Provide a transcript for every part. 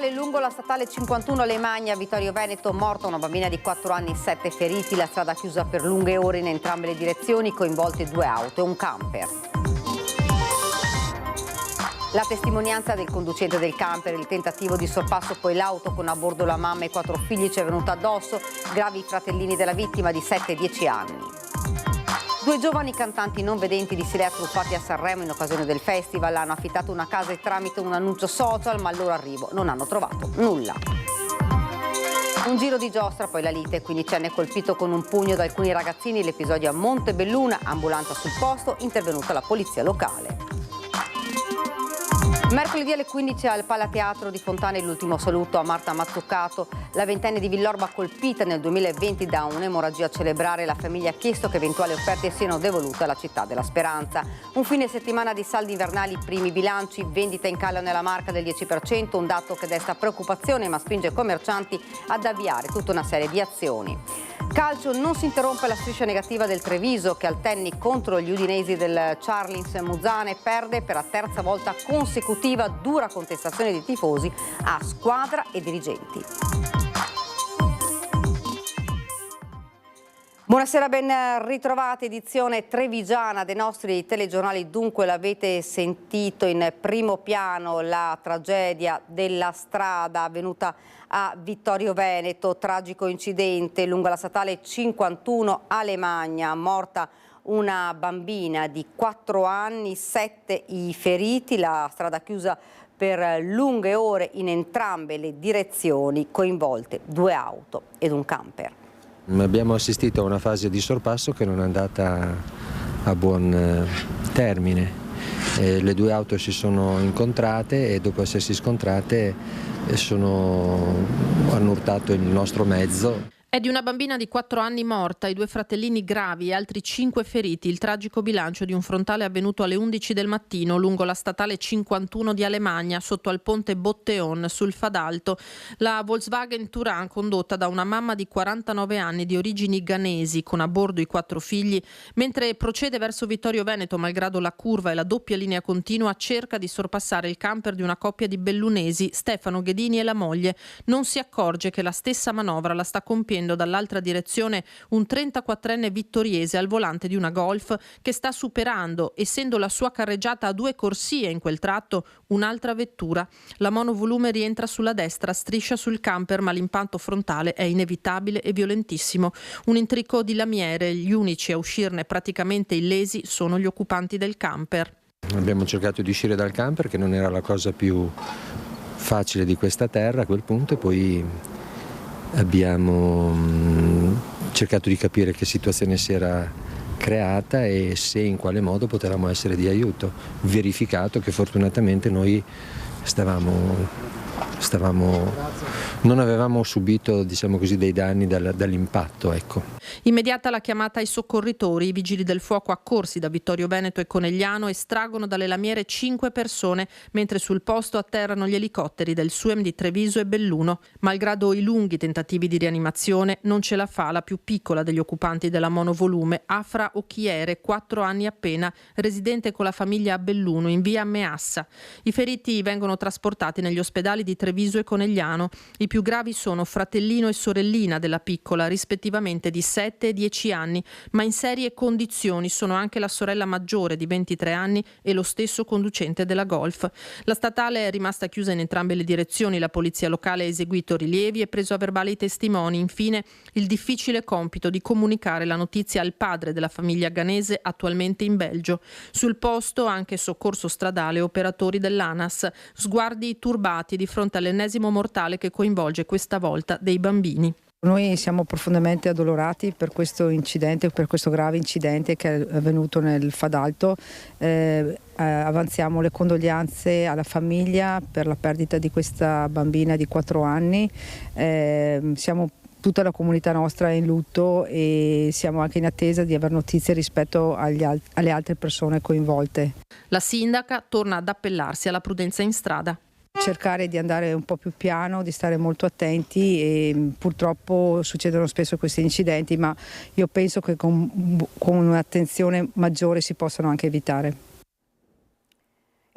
incidentale lungo la statale 51 Alemagna, Vittorio Veneto, morta una bambina di 4 anni, 7 feriti, la strada chiusa per lunghe ore in entrambe le direzioni, coinvolte 2 auto e un camper. La testimonianza del conducente del camper, il tentativo di sorpasso, poi l'auto con a bordo la mamma e 4 figli ci è venuta addosso, gravi i fratellini della vittima di 7 e 10 anni. 2 giovani cantanti non vedenti di Silea truffati a Sanremo in occasione del festival, hanno affittato una casa e tramite un annuncio social, ma al loro arrivo non hanno trovato nulla. Un giro di giostra, poi la lite, 15enne colpito con un pugno da alcuni ragazzini, l'episodio a Montebelluna, ambulanza sul posto, intervenuta la polizia locale. Mercoledì alle 15 al Palateatro di Fontane l'ultimo saluto a Marta Mazzucato, la ventenne di Villorba colpita nel 2020 da un'emorragia a celebrare. La famiglia ha chiesto che eventuali offerte siano devolute alla città della Speranza. Un fine settimana di saldi invernali, primi bilanci, vendita in calo nella Marca del 10%, un dato che desta preoccupazione ma spinge i commercianti ad avviare tutta una serie di azioni. Calcio, non si interrompe la striscia negativa del Treviso che al tennis contro gli udinesi del Charlins Muzzane perde per la terza volta consecutiva, dura contestazione dei tifosi a squadra e dirigenti. Buonasera, ben ritrovati, edizione trevigiana dei nostri telegiornali. Dunque l'avete sentito in primo piano la tragedia della strada avvenuta a Vittorio Veneto, tragico incidente lungo la statale 51 Alemagna, morta una bambina di 4 anni, 7 i feriti, la strada chiusa per lunghe ore in entrambe le direzioni, coinvolte 2 auto ed un camper. Abbiamo assistito a una fase di sorpasso che non è andata a buon termine. Le 2 auto si sono incontrate e dopo essersi scontrate hanno urtato il nostro mezzo. È di una bambina di 4 anni morta, i 2 fratellini gravi e altri 5 feriti, il tragico bilancio di un frontale avvenuto alle 11 del mattino lungo la statale 51 di Alemagna, sotto al ponte Botteon, sul Fadalto. La Volkswagen Touran, condotta da una mamma di 49 anni di origini ghanesi, con a bordo i 4 figli, mentre procede verso Vittorio Veneto, malgrado la curva e la doppia linea continua, cerca di sorpassare il camper di una coppia di bellunesi, Stefano Ghedini e la moglie. Non si accorge che la stessa manovra la sta compiendo dall'altra direzione un 34enne vittoriese al volante di una Golf che sta superando, essendo la sua carreggiata a 2 corsie in quel tratto, un'altra vettura. La monovolume rientra sulla destra, striscia sul camper, ma l'impatto frontale è inevitabile e violentissimo. Un intrico di lamiere, gli unici a uscirne praticamente illesi sono gli occupanti del camper. Abbiamo cercato di uscire dal camper, che non era la cosa più facile di questa terra a quel punto, e poi abbiamo cercato di capire che situazione si era creata e se in quale modo potevamo essere di aiuto. Verificato che fortunatamente noi non avevamo subito, diciamo così, dei danni dall'impatto, ecco. Immediata la chiamata ai soccorritori, i vigili del fuoco accorsi da Vittorio Veneto e Conegliano estraggono dalle lamiere 5 persone, mentre sul posto atterrano gli elicotteri del SUEM di Treviso e Belluno. Malgrado i lunghi tentativi di rianimazione, non ce la fa la più piccola degli occupanti della monovolume, Afra Occhiere, 4 anni appena, residente con la famiglia a Belluno in via Meassa. I feriti vengono trasportati negli ospedali di Treviso e Conegliano. I più gravi sono fratellino e sorellina della piccola, rispettivamente di 7 e 10 anni, ma in serie condizioni sono anche la sorella maggiore di 23 anni e lo stesso conducente della Golf. La statale è rimasta chiusa in entrambe le direzioni, la polizia locale ha eseguito rilievi e preso a verbale i testimoni. Infine, il difficile compito di comunicare la notizia al padre della famiglia ghanese, attualmente in Belgio. Sul posto anche soccorso stradale e operatori dell'ANAS, sguardi turbati di fronte all'ennesimo mortale che coinvolge questa volta dei bambini. Noi siamo profondamente addolorati per questo incidente, per questo grave incidente che è avvenuto nel Fadalto. Avanziamo le condoglianze alla famiglia per la perdita di questa bambina di 4 anni. Tutta la comunità nostra è in lutto e siamo anche in attesa di avere notizie rispetto alle altre persone coinvolte. La sindaca torna ad appellarsi alla prudenza in strada. Cercare di andare un po' più piano, di stare molto attenti, e purtroppo succedono spesso questi incidenti, ma io penso che con un'attenzione maggiore si possano anche evitare.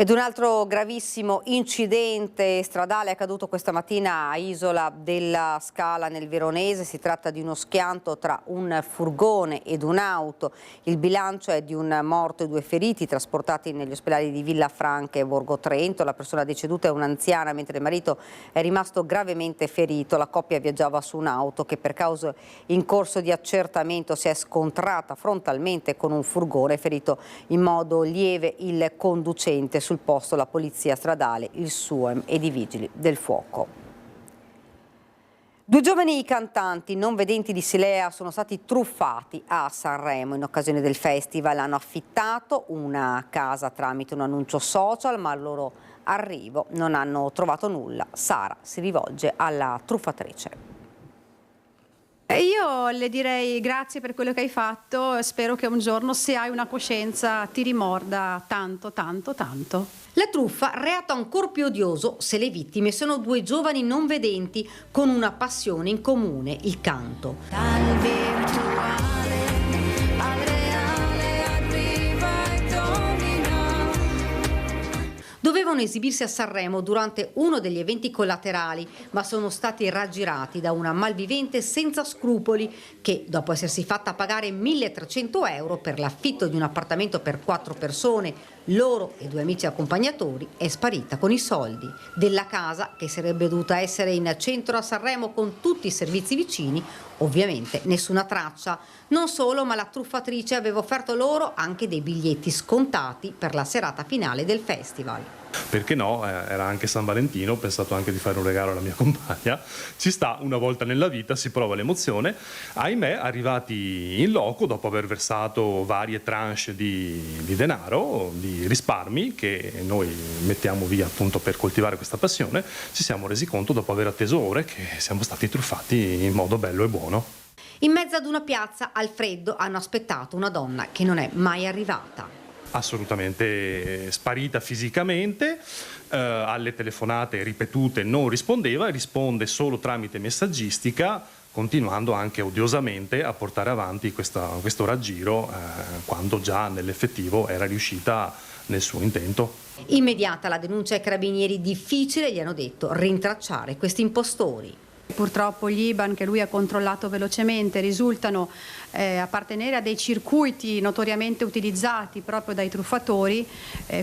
Ed un altro gravissimo incidente stradale è accaduto questa mattina a Isola della Scala nel Veronese. Si tratta di uno schianto tra un furgone ed un'auto. Il bilancio è di un morto e 2 feriti trasportati negli ospedali di Villafranca e Borgo Trento. La persona deceduta è un'anziana, mentre il marito è rimasto gravemente ferito. La coppia viaggiava su un'auto che per cause in corso di accertamento si è scontrata frontalmente con un furgone, ferito in modo lieve il conducente. Sul posto la polizia stradale, il SUEM ed i vigili del fuoco. 2 giovani cantanti non vedenti di Silea sono stati truffati a Sanremo in occasione del festival. Hanno affittato una casa tramite un annuncio social, ma al loro arrivo non hanno trovato nulla. Sara si rivolge alla truffatrice. Io le direi grazie per quello che hai fatto, spero che un giorno, se hai una coscienza, ti rimorda tanto, tanto, tanto. La truffa, reato ancor più odioso se le vittime sono 2 giovani non vedenti con una passione in comune, il canto. Dal virtuale al reale arriva e domina. Dovevano esibirsi a Sanremo durante uno degli eventi collaterali, ma sono stati raggirati da una malvivente senza scrupoli che, dopo essersi fatta pagare 1.300 euro per l'affitto di un appartamento per 4 persone, loro e 2 amici accompagnatori, è sparita con i soldi della casa che sarebbe dovuta essere in centro a Sanremo con tutti i servizi vicini. Ovviamente nessuna traccia. Non solo, ma la truffatrice aveva offerto loro anche dei biglietti scontati per la serata finale del festival. Perché no, era anche San Valentino, ho pensato anche di fare un regalo alla mia compagna. Ci sta, una volta nella vita si prova l'emozione. Ahimè, arrivati in loco, dopo aver versato varie tranche di denaro, di risparmi che noi mettiamo via appunto per coltivare questa passione, ci siamo resi conto dopo aver atteso ore che siamo stati truffati in modo bello e buono. In mezzo ad una piazza al freddo hanno aspettato una donna che non è mai arrivata. Assolutamente sparita fisicamente, alle telefonate ripetute non rispondeva, risponde solo tramite messaggistica, continuando anche odiosamente a portare avanti questo raggiro quando già nell'effettivo era riuscita nel suo intento. Immediata la denuncia ai carabinieri, difficile, gli hanno detto, rintracciare questi impostori. Purtroppo gli IBAN che lui ha controllato velocemente risultano appartenere a dei circuiti notoriamente utilizzati proprio dai truffatori,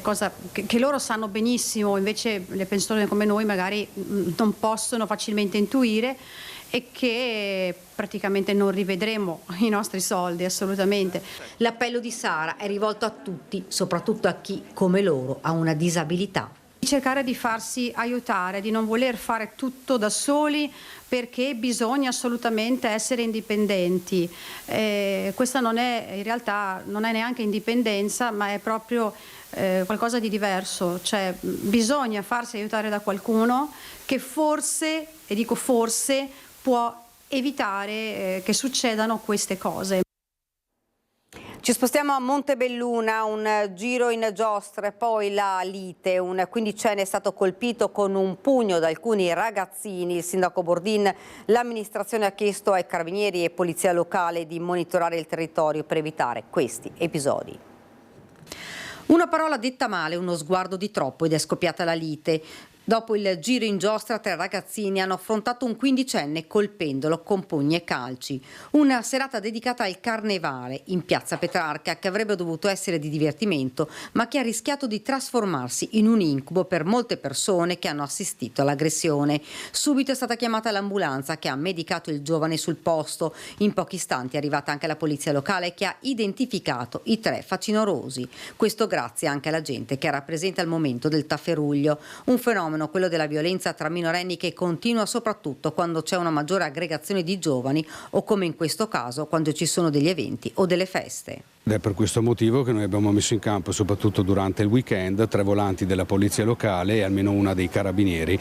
cosa che loro sanno benissimo, invece le persone come noi magari non possono facilmente intuire, e che praticamente non rivedremo i nostri soldi assolutamente. L'appello di Sara è rivolto a tutti, soprattutto a chi come loro ha una disabilità. Cercare di farsi aiutare, di non voler fare tutto da soli, perché bisogna assolutamente essere indipendenti. Questa non è, in realtà non è neanche indipendenza, ma è proprio qualcosa di diverso, cioè bisogna farsi aiutare da qualcuno che forse, e dico forse, può evitare che succedano queste cose. Ci spostiamo a Montebelluna, un giro in giostre, poi la lite. Un 15enne è stato colpito con un pugno da alcuni ragazzini. Il sindaco Bordin, l'amministrazione ha chiesto ai carabinieri e polizia locale di monitorare il territorio per evitare questi episodi. Una parola detta male, uno sguardo di troppo ed è scoppiata la lite. Dopo il giro in giostra, 3 ragazzini hanno affrontato un 15enne colpendolo con pugni e calci. Una serata dedicata al carnevale in piazza Petrarca, che avrebbe dovuto essere di divertimento, ma che ha rischiato di trasformarsi in un incubo per molte persone che hanno assistito all'aggressione. Subito è stata chiamata l'ambulanza che ha medicato il giovane sul posto. In pochi istanti è arrivata anche la polizia locale che ha identificato i 3 facinorosi. Questo grazie anche alla gente che era presente al momento del tafferuglio. Un fenomeno, quello della violenza tra minorenni, che continua soprattutto quando c'è una maggiore aggregazione di giovani o, come in questo caso, quando ci sono degli eventi o delle feste. Ed è per questo motivo che noi abbiamo messo in campo, soprattutto durante il weekend, 3 volanti della polizia locale e almeno una dei carabinieri,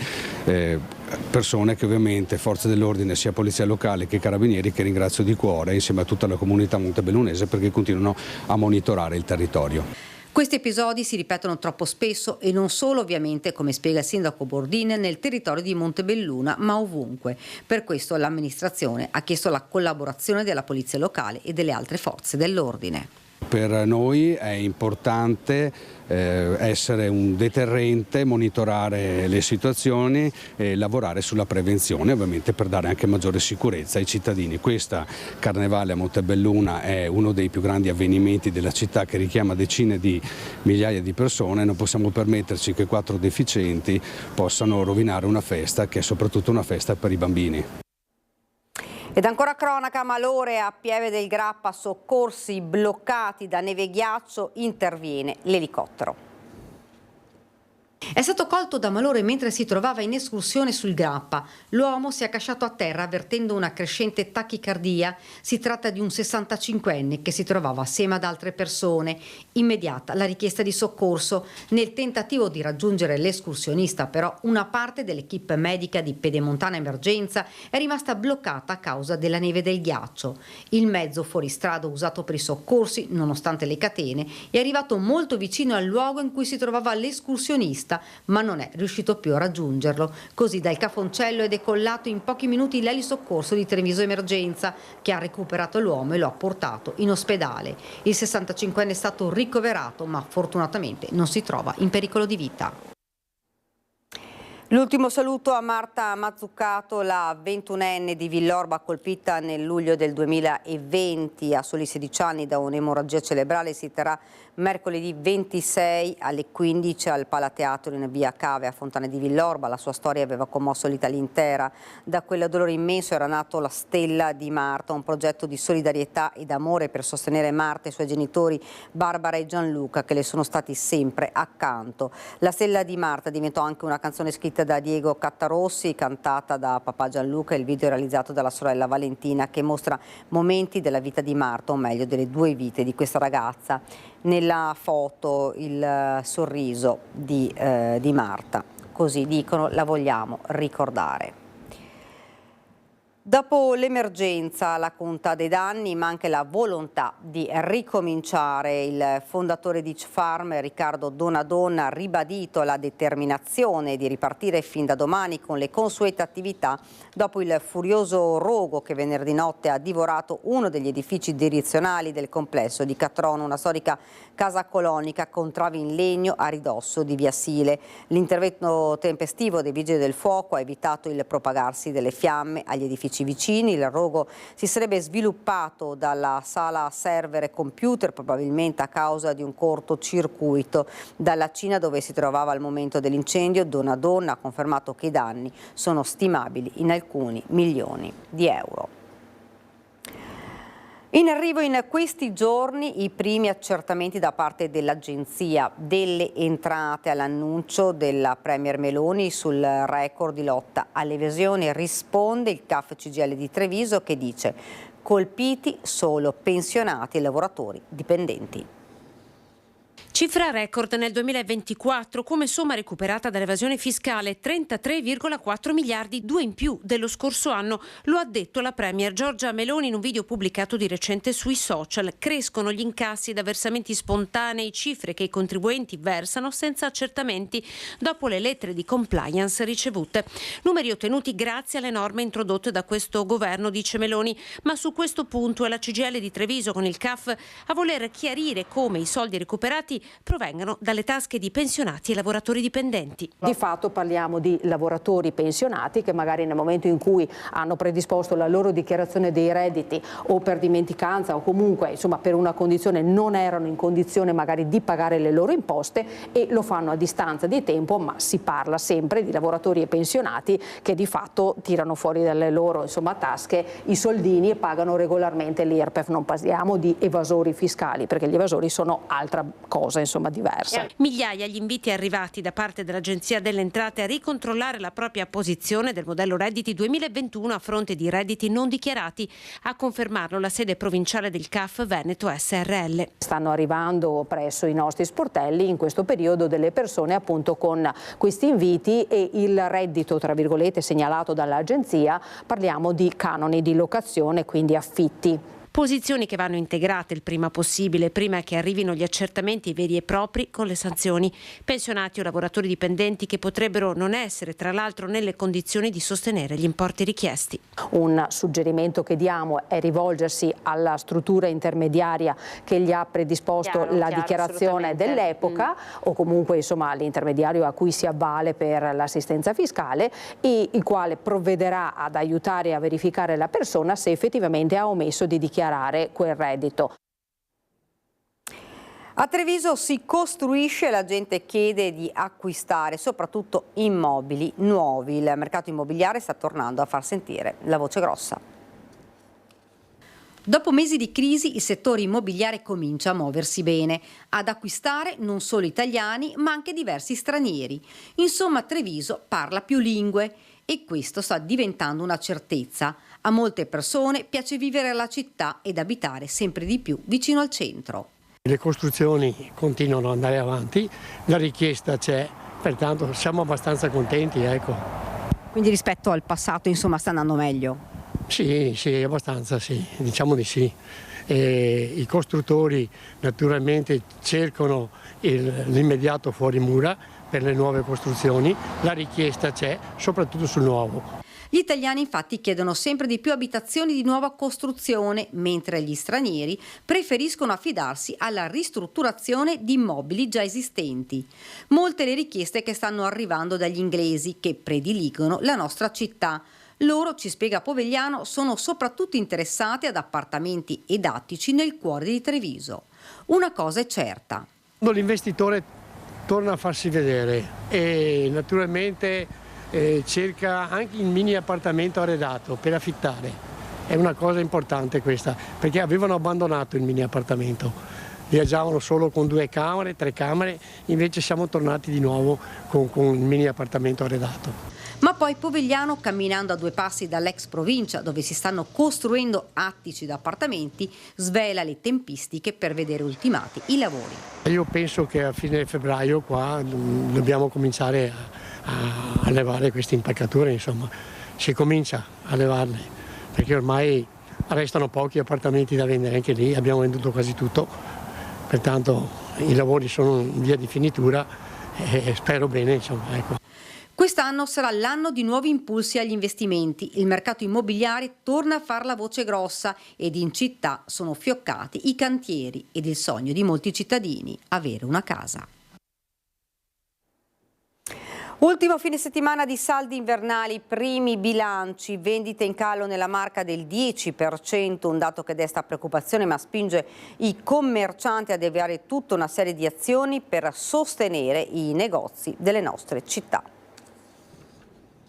persone che ovviamente, forze dell'ordine, sia polizia locale che carabinieri, che ringrazio di cuore insieme a tutta la comunità montebellunese, perché continuano a monitorare il territorio. Questi episodi si ripetono troppo spesso e non solo, ovviamente, come spiega il sindaco Bordin, nel territorio di Montebelluna, ma ovunque. Per questo l'amministrazione ha chiesto la collaborazione della polizia locale e delle altre forze dell'ordine. Per noi è importante essere un deterrente, monitorare le situazioni e lavorare sulla prevenzione, ovviamente per dare anche maggiore sicurezza ai cittadini. Questa Carnevale a Montebelluna è uno dei più grandi avvenimenti della città che richiama decine di migliaia di persone. Non possiamo permetterci che 4 deficienti possano rovinare una festa che è soprattutto una festa per i bambini. Ed ancora cronaca, malore a Pieve del Grappa, soccorsi bloccati da neve e ghiaccio, interviene l'elicottero. È stato colto da malore mentre si trovava in escursione sul Grappa. L'uomo si è accasciato a terra avvertendo una crescente tachicardia. Si tratta di un 65enne che si trovava assieme ad altre persone. Immediata la richiesta di soccorso. Nel tentativo di raggiungere l'escursionista, però, una parte dell'equipe medica di Pedemontana Emergenza è rimasta bloccata a causa della neve e del ghiaccio. Il mezzo fuoristrada usato per i soccorsi, nonostante le catene, è arrivato molto vicino al luogo in cui si trovava l'escursionista, ma non è riuscito più a raggiungerlo. Così dal Cafoncello è decollato in pochi minuti l'elisoccorso di Treviso Emergenza, che ha recuperato l'uomo e lo ha portato in ospedale. Il 65enne è stato ricoverato, ma fortunatamente non si trova in pericolo di vita. L'ultimo saluto a Marta Mazzucato, la 21enne di Villorba colpita nel luglio del 2020 a soli 16 anni da un'emorragia cerebrale. Si terrà mercoledì 26 alle 15 al Palateatro in via Cave a Fontana di Villorba. La sua storia aveva commosso l'Italia intera. Da quel dolore immenso era nato la Stella di Marta, un progetto di solidarietà ed amore per sostenere Marta e i suoi genitori Barbara e Gianluca, che le sono stati sempre accanto. La Stella di Marta diventò anche una canzone scritta da Diego Cattarossi, cantata da papà Gianluca. Il video è realizzato dalla sorella Valentina, che mostra momenti della vita di Marta, o meglio delle 2 vite di questa ragazza. Nella foto il sorriso di Marta, così dicono, la vogliamo ricordare. Dopo l'emergenza, la conta dei danni, ma anche la volontà di ricominciare. Il fondatore di Farm, Riccardo Donadonna, ha ribadito la determinazione di ripartire fin da domani con le consuete attività dopo il furioso rogo che venerdì notte ha divorato uno degli edifici direzionali del complesso di Catrono, una storica casa colonica con travi in legno a ridosso di via Sile. L'intervento tempestivo dei vigili del fuoco ha evitato il propagarsi delle fiamme agli edifici vicini. Il rogo si sarebbe sviluppato dalla sala server e computer, probabilmente a causa di un cortocircuito. Dalla Cina, dove si trovava al momento dell'incendio, Donadonna ha confermato che i danni sono stimabili in alcuni milioni di euro. In arrivo in questi giorni i primi accertamenti da parte dell'Agenzia delle Entrate all'annuncio della Premier Meloni sul record di lotta all'evasione. Risponde il CAF CGIL di Treviso, che dice: colpiti solo pensionati e lavoratori dipendenti. Cifra record nel 2024 come somma recuperata dall'evasione fiscale, 33,4 miliardi, 2 in più dello scorso anno. Lo ha detto la Premier Giorgia Meloni in un video pubblicato di recente sui social. Crescono gli incassi da versamenti spontanei, cifre che i contribuenti versano senza accertamenti dopo le lettere di compliance ricevute. Numeri ottenuti grazie alle norme introdotte da questo governo, dice Meloni, ma su questo punto è la CGIL di Treviso con il CAF a voler chiarire come i soldi recuperati provengano dalle tasche di pensionati e lavoratori dipendenti. Di fatto parliamo di lavoratori pensionati che magari nel momento in cui hanno predisposto la loro dichiarazione dei redditi o per dimenticanza o comunque insomma per una condizione non erano in condizione magari di pagare le loro imposte e lo fanno a distanza di tempo, ma si parla sempre di lavoratori e pensionati che di fatto tirano fuori dalle loro insomma tasche i soldini e pagano regolarmente l'IRPEF. Non parliamo di evasori fiscali, perché gli evasori sono altra cosa insomma diversa. Migliaia gli inviti arrivati da parte dell'Agenzia delle Entrate a ricontrollare la propria posizione del modello redditi 2021 a fronte di redditi non dichiarati. A confermarlo la sede provinciale del CAF Veneto SRL. Stanno arrivando presso i nostri sportelli in questo periodo delle persone appunto con questi inviti e il reddito tra virgolette segnalato dall'agenzia, parliamo di canoni di locazione, quindi affitti. Posizioni che vanno integrate il prima possibile, prima che arrivino gli accertamenti veri e propri con le sanzioni. Pensionati o lavoratori dipendenti che potrebbero non essere, tra l'altro, nelle condizioni di sostenere gli importi richiesti. Un suggerimento che diamo è rivolgersi alla struttura intermediaria che gli ha predisposto la dichiarazione dell'epoca o comunque insomma l'intermediario a cui si avvale per l'assistenza fiscale, e il quale provvederà ad aiutare a verificare la persona se effettivamente ha omesso di dichiarare quel reddito. A Treviso si costruisce, la gente chiede di acquistare soprattutto immobili nuovi. Il mercato immobiliare sta tornando a far sentire la voce grossa. Dopo mesi di crisi il settore immobiliare comincia a muoversi bene, ad acquistare non solo italiani ma anche diversi stranieri. Insomma, Treviso parla più lingue e questo sta diventando una certezza. A molte persone piace vivere la città ed abitare sempre di più vicino al centro. Le costruzioni continuano ad andare avanti, la richiesta c'è, pertanto siamo abbastanza contenti, ecco. Quindi rispetto al passato, insomma, sta andando meglio? Sì, abbastanza sì, diciamo di sì. I costruttori naturalmente cercano l'immediato fuori mura per le nuove costruzioni, la richiesta c'è, soprattutto sul nuovo. Gli italiani infatti chiedono sempre di più abitazioni di nuova costruzione, mentre gli stranieri preferiscono affidarsi alla ristrutturazione di immobili già esistenti. Molte le richieste che stanno arrivando dagli inglesi, che prediligono la nostra città. Loro, ci spiega Povegliano, sono soprattutto interessati ad appartamenti ed attici nel cuore di Treviso. Una cosa è certa. L'investitore torna a farsi vedere e naturalmente cerca anche il mini appartamento arredato per affittare. È una cosa importante questa, perché avevano abbandonato il mini appartamento. Viaggiavano solo con 2 camere, 3 camere, invece siamo tornati di nuovo con il mini appartamento arredato. Ma poi Povegliano, camminando a 2 passi dall'ex provincia dove si stanno costruendo attici da appartamenti, svela le tempistiche per vedere ultimati i lavori. Io penso che a fine febbraio qua dobbiamo cominciare a levare queste impaccature, insomma, si comincia a levarle, perché ormai restano pochi appartamenti da vendere anche lì, abbiamo venduto quasi tutto, pertanto i lavori sono in via di finitura e spero bene, insomma, ecco. Quest'anno sarà l'anno di nuovi impulsi agli investimenti. Il mercato immobiliare torna a far la voce grossa ed in città sono fioccati i cantieri ed il sogno di molti cittadini, avere una casa. Ultimo fine settimana di saldi invernali, primi bilanci, vendite in calo nella Marca del 10%, un dato che desta preoccupazione ma spinge i commercianti ad avviare tutta una serie di azioni per sostenere i negozi delle nostre città.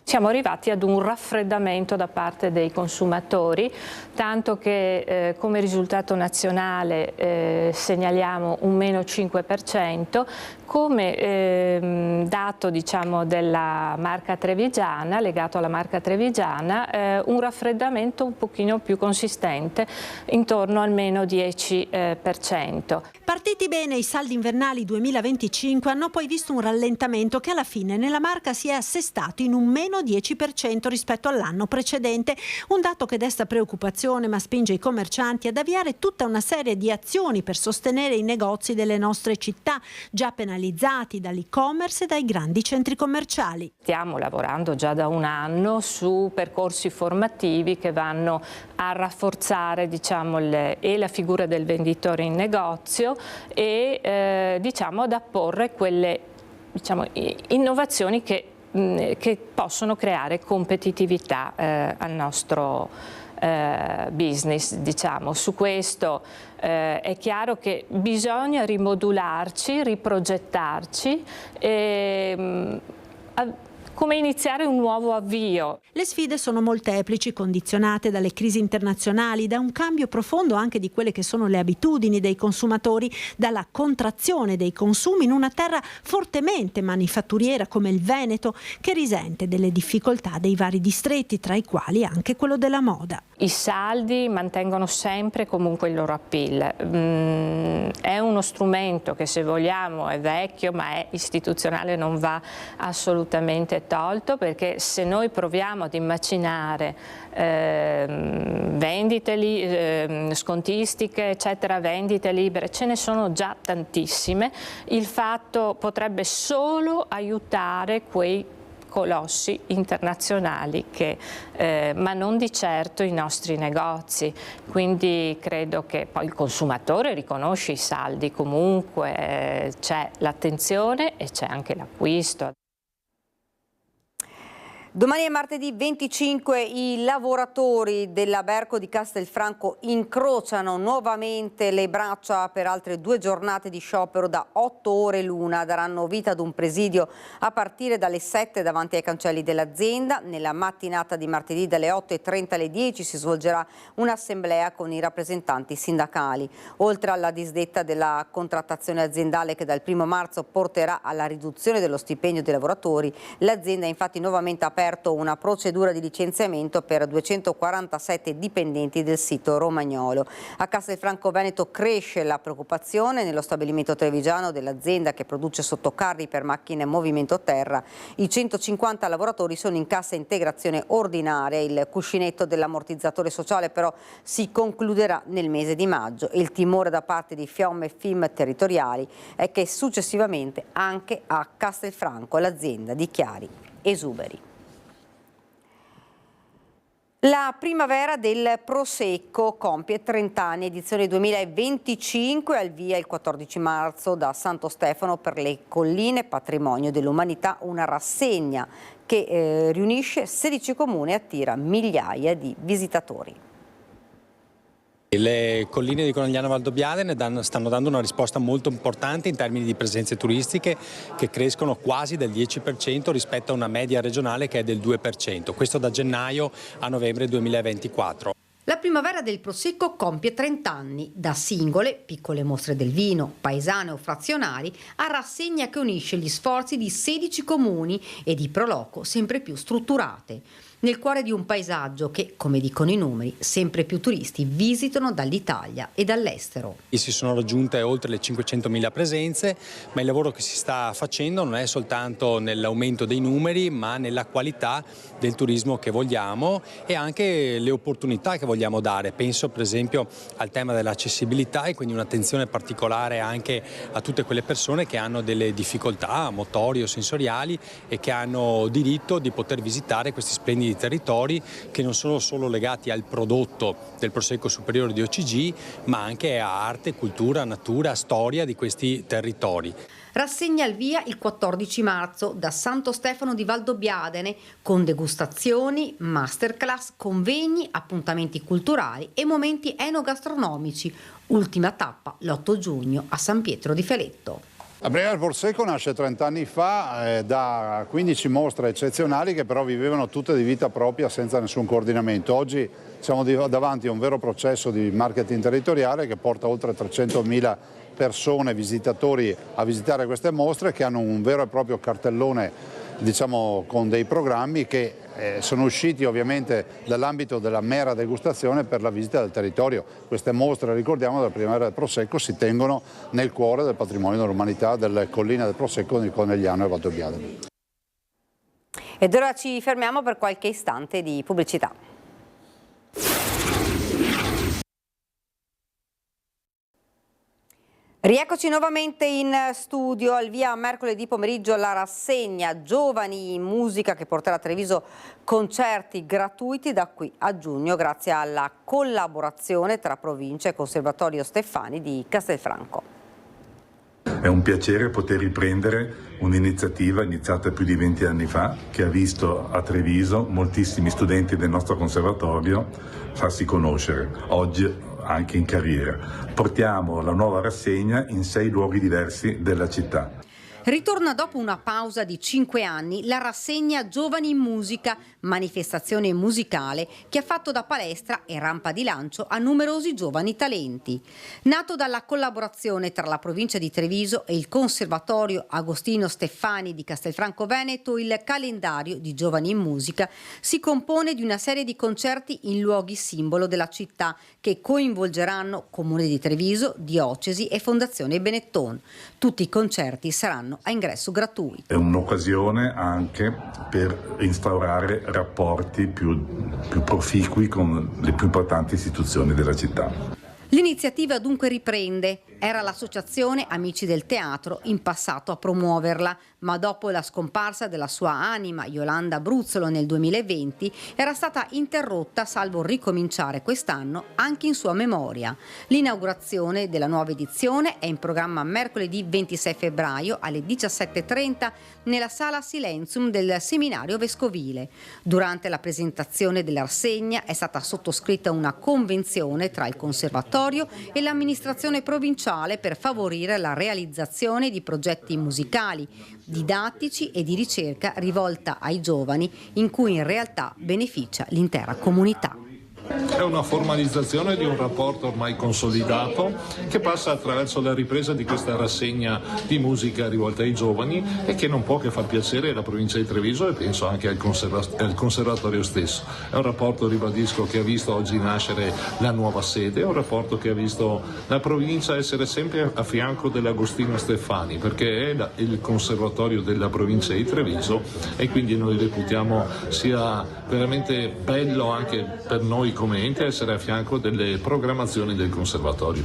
Siamo arrivati ad un raffreddamento da parte dei consumatori, tanto che come risultato nazionale segnaliamo un meno 5%, come dato diciamo, della Marca trevigiana, legato alla Marca trevigiana, un raffreddamento un pochino più consistente, intorno al meno 10%. Partiti bene i saldi invernali 2025 hanno poi visto un rallentamento che alla fine nella Marca si è assestato in un meno 10% rispetto all'anno precedente, un dato che desta preoccupazione ma spinge i commercianti ad avviare tutta una serie di azioni per sostenere i negozi delle nostre città, già penalizzati dall'e-commerce e dai grandi centri commerciali. Stiamo lavorando già da un anno su percorsi formativi che vanno a rafforzare diciamo, la figura del venditore in negozio e diciamo, ad apporre quelle diciamo, innovazioni che possono creare competitività al nostro business. Diciamo. Su questo è chiaro che bisogna rimodularci, riprogettarci come iniziare un nuovo avvio. Le sfide sono molteplici, condizionate dalle crisi internazionali, da un cambio profondo anche di quelle che sono le abitudini dei consumatori, dalla contrazione dei consumi in una terra fortemente manifatturiera come il Veneto, che risente delle difficoltà dei vari distretti, tra i quali anche quello della moda. I saldi mantengono sempre comunque il loro appeal. È uno strumento che se vogliamo è vecchio ma è istituzionale, non va assolutamente tolto, perché se noi proviamo ad immaginare vendite, scontistiche, eccetera, vendite libere, ce ne sono già tantissime, il fatto potrebbe solo aiutare quei colossi internazionali ma non di certo i nostri negozi. Quindi credo che poi il consumatore riconosce i saldi, comunque c'è l'attenzione e c'è anche l'acquisto. Domani è martedì 25, i lavoratori della Berco di Castelfranco incrociano nuovamente le braccia per altre 2 giornate di sciopero da 8 ore l'una. Daranno vita ad un presidio a partire dalle 7 davanti ai cancelli dell'azienda. Nella mattinata di martedì dalle 8:30 alle 10 si svolgerà un'assemblea con i rappresentanti sindacali. Oltre alla disdetta della contrattazione aziendale che dal 1° marzo porterà alla riduzione dello stipendio dei lavoratori, l'azienda ha infatti nuovamente aperto una procedura di licenziamento per 247 dipendenti del sito romagnolo. A Castelfranco Veneto cresce la preoccupazione. Nello stabilimento trevigiano dell'azienda che produce sottocarri per macchine movimento terra, i 150 lavoratori sono in cassa integrazione ordinaria. Il cuscinetto dell'ammortizzatore sociale però si concluderà nel mese di maggio e il timore da parte di FIOM e FIM territoriali è che successivamente anche a Castelfranco l'azienda dichiari esuberi. La primavera del Prosecco compie 30 anni, edizione 2025, al via il 14 marzo da Santo Stefano per le colline, patrimonio dell'umanità, una rassegna che riunisce 16 comuni e attira migliaia di visitatori. Le colline di Conegliano Valdobbiadene stanno dando una risposta molto importante in termini di presenze turistiche che crescono quasi del 10% rispetto a una media regionale che è del 2%, questo da gennaio a novembre 2024. La primavera del Prosecco compie 30 anni, da singole, piccole mostre del vino, paesane o frazionali, a rassegna che unisce gli sforzi di 16 comuni e di proloco sempre più strutturate. Nel cuore di un paesaggio che, come dicono i numeri, sempre più turisti visitano dall'Italia e dall'estero. Si sono raggiunte oltre le 500.000 presenze, ma il lavoro che si sta facendo non è soltanto nell'aumento dei numeri, ma nella qualità del turismo che vogliamo e anche le opportunità che vogliamo dare. Penso per esempio al tema dell'accessibilità e quindi un'attenzione particolare anche a tutte quelle persone che hanno delle difficoltà motorie o sensoriali e che hanno diritto di poter visitare questi splendidi territori che non sono solo legati al prodotto del Prosecco Superiore di OCG, ma anche a arte, cultura, natura, storia di questi territori. Rassegna al via il 14 marzo da Santo Stefano di Valdobbiadene con degustazioni, masterclass, convegni, appuntamenti culturali e momenti enogastronomici. Ultima tappa l'8 giugno a San Pietro di Feletto. La primavera del Prosecco nasce 30 anni fa da 15 mostre eccezionali che però vivevano tutte di vita propria senza nessun coordinamento. Oggi siamo davanti a un vero processo di marketing territoriale che porta oltre 300.000 persone, visitatori a visitare queste mostre che hanno un vero e proprio cartellone, diciamo, con dei programmi che sono usciti ovviamente dall'ambito della mera degustazione per la visita del territorio. Queste mostre, ricordiamo, della primavera del Prosecco si tengono nel cuore del patrimonio dell'umanità delle colline del Prosecco di Conegliano e Valdobbiadene. Ed ora ci fermiamo per qualche istante di pubblicità. Rieccoci nuovamente in studio, al via mercoledì pomeriggio la rassegna Giovani in Musica che porterà a Treviso concerti gratuiti da qui a giugno grazie alla collaborazione tra Provincia e Conservatorio Steffani di Castelfranco. È un piacere poter riprendere un'iniziativa iniziata più di 20 anni fa che ha visto a Treviso moltissimi studenti del nostro conservatorio farsi conoscere. Oggi anche in carriera. Portiamo la nuova rassegna in 6 luoghi diversi della città. Ritorna dopo una pausa di 5 anni la rassegna Giovani in Musica manifestazione musicale che ha fatto da palestra e rampa di lancio a numerosi giovani talenti. Nato dalla collaborazione tra la provincia di Treviso e il Conservatorio Agostino Steffani di Castelfranco Veneto, il calendario di Giovani in Musica si compone di una serie di concerti in luoghi simbolo della città che coinvolgeranno Comune di Treviso, Diocesi e Fondazione Benetton. Tutti i concerti saranno a ingresso gratuito. È un'occasione anche per instaurare rapporti più proficui con le più importanti istituzioni della città. L'iniziativa dunque riprende. Era l'associazione Amici del Teatro in passato a promuoverla, ma dopo la scomparsa della sua anima, Yolanda Bruzzolo, nel 2020, era stata interrotta salvo ricominciare quest'anno anche in sua memoria. L'inaugurazione della nuova edizione è in programma mercoledì 26 febbraio alle 17:30 nella Sala Silenzium del Seminario Vescovile. Durante la presentazione della rassegna è stata sottoscritta una convenzione tra il Conservatorio e l'amministrazione provinciale per favorire la realizzazione di progetti musicali, didattici e di ricerca rivolta ai giovani, in cui in realtà beneficia l'intera comunità. È una formalizzazione di un rapporto ormai consolidato che passa attraverso la ripresa di questa rassegna di musica rivolta ai giovani e che non può che far piacere alla provincia di Treviso e penso anche al conservatorio stesso. È un rapporto, ribadisco, che ha visto oggi nascere la nuova sede, è un rapporto che ha visto la provincia essere sempre a fianco dell'Agostino Steffani, perché è il conservatorio della provincia di Treviso e quindi noi reputiamo sia veramente bello anche per noi come ente essere a fianco delle programmazioni del Conservatorio.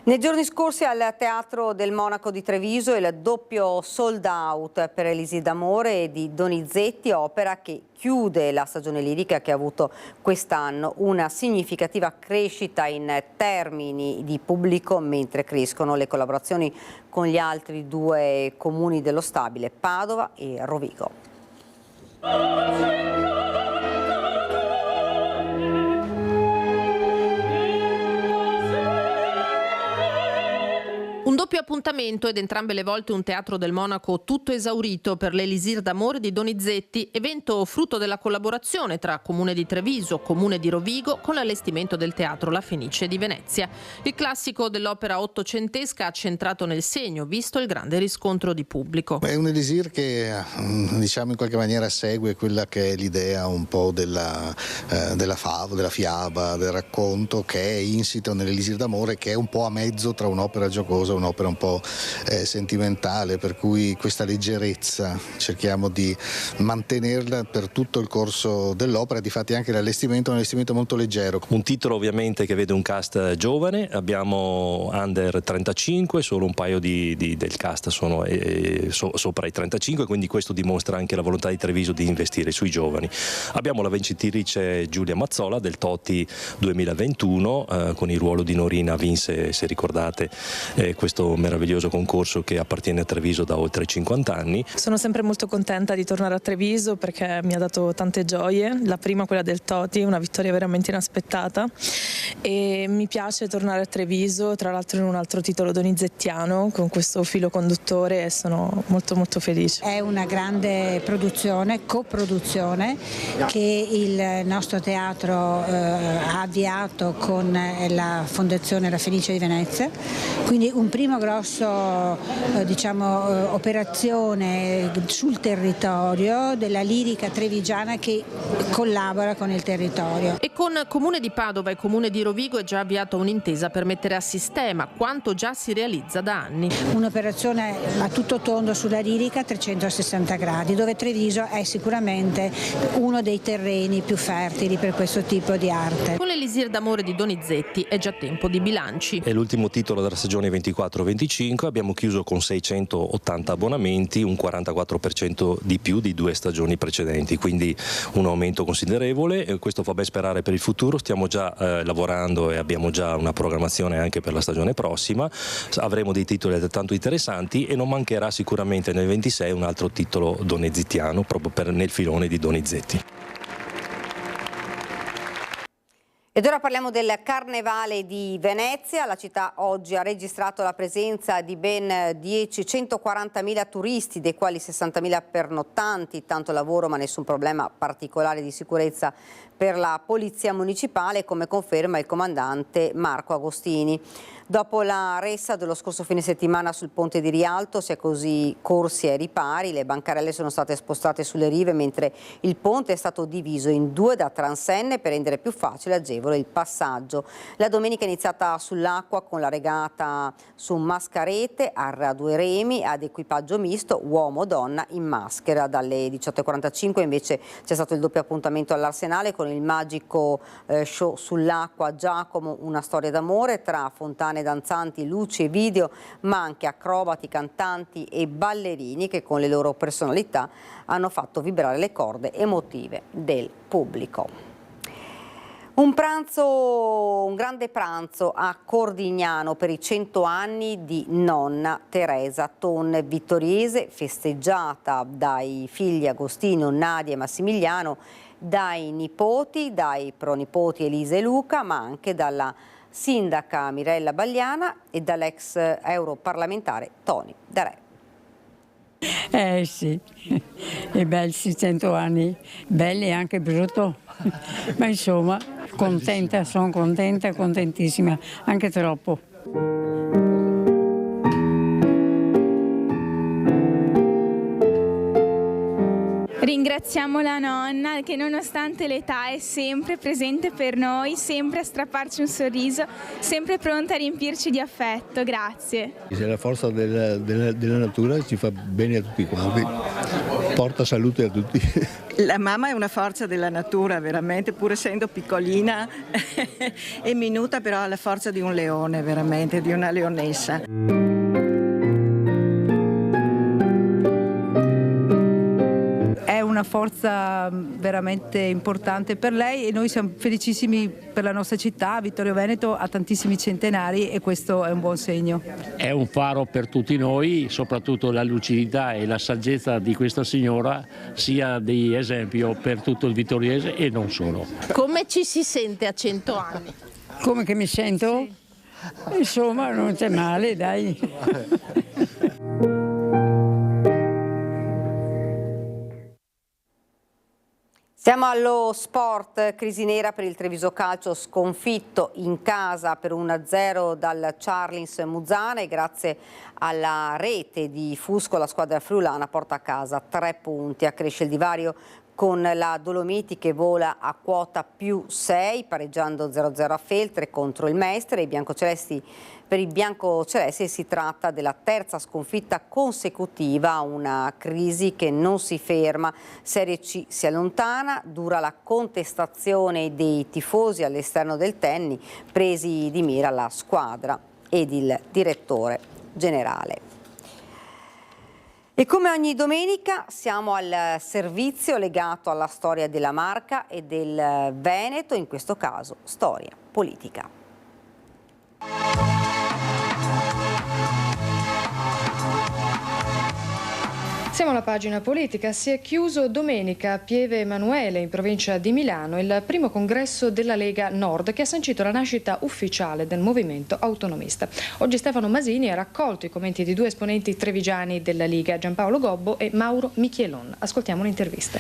Nei giorni scorsi al Teatro del Monaco di Treviso il doppio sold out per Elisir d'amore di Donizetti, opera che chiude la stagione lirica che ha avuto quest'anno una significativa crescita in termini di pubblico, mentre crescono le collaborazioni con gli altri due comuni dello stabile, Padova e Rovigo. Un doppio appuntamento ed entrambe le volte un Teatro del Monaco tutto esaurito per l'Elisir d'amore di Donizetti, evento frutto della collaborazione tra Comune di Treviso, Comune di Rovigo con l'allestimento del Teatro La Fenice di Venezia. Il classico dell'opera ottocentesca ha centrato nel segno, visto il grande riscontro di pubblico. È un Elisir che diciamo in qualche maniera segue quella che è l'idea un po' della favola, della fiaba, del racconto che è insito nell'Elisir d'amore, che è un po' a mezzo tra un'opera giocosa, un'opera un po' sentimentale, per cui questa leggerezza cerchiamo di mantenerla per tutto il corso dell'opera. Difatti anche l'allestimento è un allestimento molto leggero. Un titolo ovviamente che vede un cast giovane, abbiamo under 35, solo un paio del cast sono sopra i 35, quindi questo dimostra anche la volontà di Treviso di investire sui giovani. Abbiamo la vincitrice Giulia Mazzola del Toti 2021, con il ruolo di Norina vinse, se ricordate, questo meraviglioso concorso che appartiene a Treviso da oltre 50 anni. Sono sempre molto contenta di tornare a Treviso perché mi ha dato tante gioie, la prima quella del Toti, una vittoria veramente inaspettata, e mi piace tornare a Treviso, tra l'altro in un altro titolo donizettiano con questo filo conduttore, e sono molto molto felice. È una grande produzione, coproduzione che il nostro teatro ha avviato con la Fondazione La Fenice di Venezia, quindi un primo grosso operazione sul territorio della lirica trevigiana che collabora con il territorio. E con Comune di Padova e Comune di Rovigo è già avviata un'intesa per mettere a sistema quanto già si realizza da anni. Un'operazione a tutto tondo sulla lirica 360 gradi, dove Treviso è sicuramente uno dei terreni più fertili per questo tipo di arte. Con l'Elisir d'amore di Donizetti è già tempo di bilanci. È l'ultimo titolo della stagione 24-25, abbiamo chiuso con 680 abbonamenti, un 44% di più di 2 stagioni precedenti, quindi un aumento considerevole, e questo fa ben sperare per il futuro. Stiamo già lavorando e abbiamo già una programmazione anche per la stagione prossima, avremo dei titoli altrettanto interessanti e non mancherà sicuramente nel 26 un altro titolo donizzettiano proprio nel filone di Donizetti. Ed ora parliamo del Carnevale di Venezia. La città oggi ha registrato la presenza di ben 140.000 turisti, dei quali 60.000 pernottanti, tanto lavoro ma nessun problema particolare di sicurezza per la Polizia Municipale, come conferma il comandante Marco Agostini. Dopo la ressa dello scorso fine settimana sul ponte di Rialto si è così corsi ai ripari, le bancarelle sono state spostate sulle rive mentre il ponte è stato diviso in due da transenne per rendere più facile e agevole il passaggio. La domenica è iniziata sull'acqua con la regata su Mascarete, a 2 remi ad equipaggio misto uomo-donna in maschera. Dalle 18.45 invece c'è stato il doppio appuntamento all'Arsenale con il magico show sull'acqua Giacomo, una storia d'amore tra fontane danzanti, luci e video, ma anche acrobati, cantanti e ballerini che con le loro personalità hanno fatto vibrare le corde emotive del pubblico. Un grande pranzo a Cordignano per i 100 anni di nonna Teresa Tonne Vittoriese, festeggiata dai figli Agostino, Nadia e Massimiliano, dai nipoti, dai pronipoti Elisa e Luca, ma anche dalla sindaca Mirella Bagliana e dall'ex europarlamentare Tony Da Re. Sì, è belli 100 anni, belli e anche brutto, ma insomma contenta, sono contenta, contentissima, anche troppo. Ringraziamo la nonna che nonostante l'età è sempre presente per noi, sempre a strapparci un sorriso, sempre pronta a riempirci di affetto. Grazie. La forza della natura ci fa bene a tutti quanti, porta salute a tutti. La mamma è una forza della natura, veramente, pur essendo piccolina e minuta, però ha la forza di un leone, veramente, di una leonessa. È una forza veramente importante per lei e noi siamo felicissimi per la nostra città. Vittorio Veneto ha tantissimi centenari e questo è un buon segno. È un faro per tutti noi, soprattutto la lucidità e la saggezza di questa signora sia di esempio per tutto il vittoriese e non solo. Come ci si sente a 100 anni? Come che mi sento? Sì. Insomma, non c'è male, dai. Siamo allo sport, crisi nera per il Treviso Calcio, sconfitto in casa per 1-0 dal Charlins Muzzana e grazie alla rete di Fusco la squadra friulana porta a casa 3 punti, accresce il divario con la Dolomiti che vola a quota +6 pareggiando 0-0 a Feltre contro il Mestre. Per i biancocelesti si tratta della terza sconfitta consecutiva, una crisi che non si ferma. Serie C si allontana, dura la contestazione dei tifosi all'esterno del Tenni, presi di mira la squadra ed il direttore generale. E come ogni domenica siamo al servizio legato alla storia della Marca e del Veneto, in questo caso storia politica. Siamo alla pagina politica. Si è chiuso domenica a Pieve Emanuele, in provincia di Milano, il primo congresso della Lega Nord che ha sancito la nascita ufficiale del movimento autonomista. Oggi Stefano Masini ha raccolto i commenti di 2 esponenti trevigiani della Lega, Giampaolo Gobbo e Mauro Michelon. Ascoltiamo l'intervista.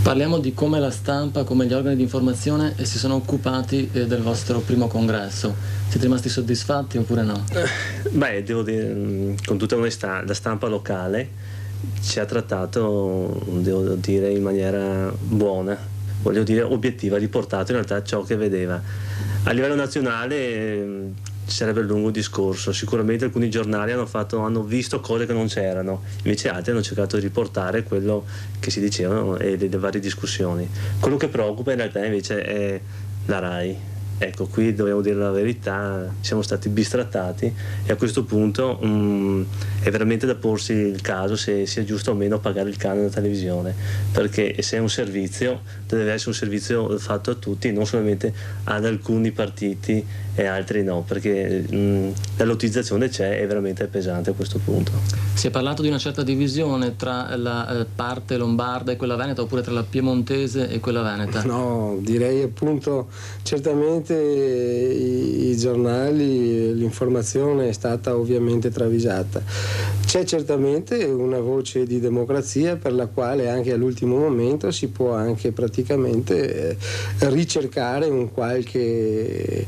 Parliamo di come la stampa, come gli organi di informazione si sono occupati del vostro primo congresso. Siete rimasti soddisfatti oppure no? Beh, devo dire, con tutta onestà, la stampa locale ci ha trattato, devo dire, in maniera buona, voglio dire obiettiva, ha riportato in realtà ciò che vedeva. A livello nazionale ci sarebbe un lungo discorso, sicuramente alcuni giornali hanno visto cose che non c'erano, invece altri hanno cercato di riportare quello che si dicevano e le varie discussioni. Quello che preoccupa in realtà invece è la RAI, Ecco, qui dobbiamo dire la verità, siamo stati bistrattati e a questo punto è veramente da porsi il caso se sia giusto o meno pagare il canone della televisione, perché se è un servizio deve essere un servizio fatto a tutti, non solamente ad alcuni partiti e altri no, perché la lottizzazione c'è e veramente è pesante a questo punto. Si è parlato di una certa divisione tra la parte lombarda e quella veneta, oppure tra la piemontese e quella veneta? No, direi appunto certamente i giornali, l'informazione è stata ovviamente travisata. C'è certamente una voce di democrazia per la quale anche all'ultimo momento si può anche praticamente ricercare un qualche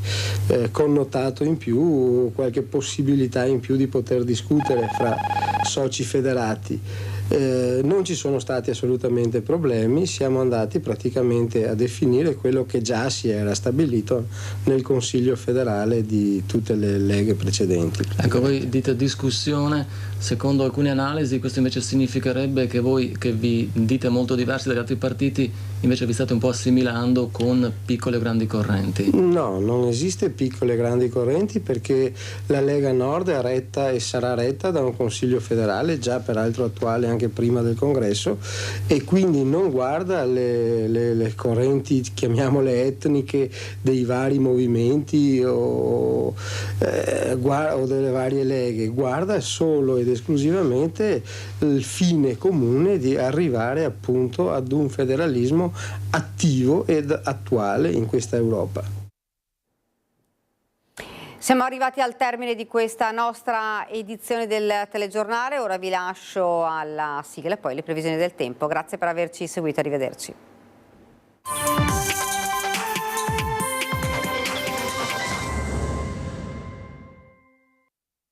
connotato in più, qualche possibilità in più di poter discutere fra soci federati. Non ci sono stati assolutamente problemi, siamo andati praticamente a definire quello che già si era stabilito nel Consiglio federale di tutte le leghe precedenti. Ecco, voi dite discussione, secondo alcune analisi questo invece significherebbe che voi, che vi dite molto diversi dagli altri partiti, invece vi state un po' assimilando con piccole o grandi correnti. No, non esiste piccole e grandi correnti, perché la Lega Nord è retta e sarà retta da un Consiglio federale, già peraltro attuale anche prima del Congresso, e quindi non guarda le correnti, chiamiamole etniche, dei vari movimenti o delle varie leghe, guarda solo ed esclusivamente il fine comune di arrivare appunto ad un federalismo attivo ed attuale in questa Europa. Siamo arrivati al termine di questa nostra edizione del telegiornale, ora vi lascio alla sigla e poi le previsioni del tempo. Grazie per averci seguito, arrivederci.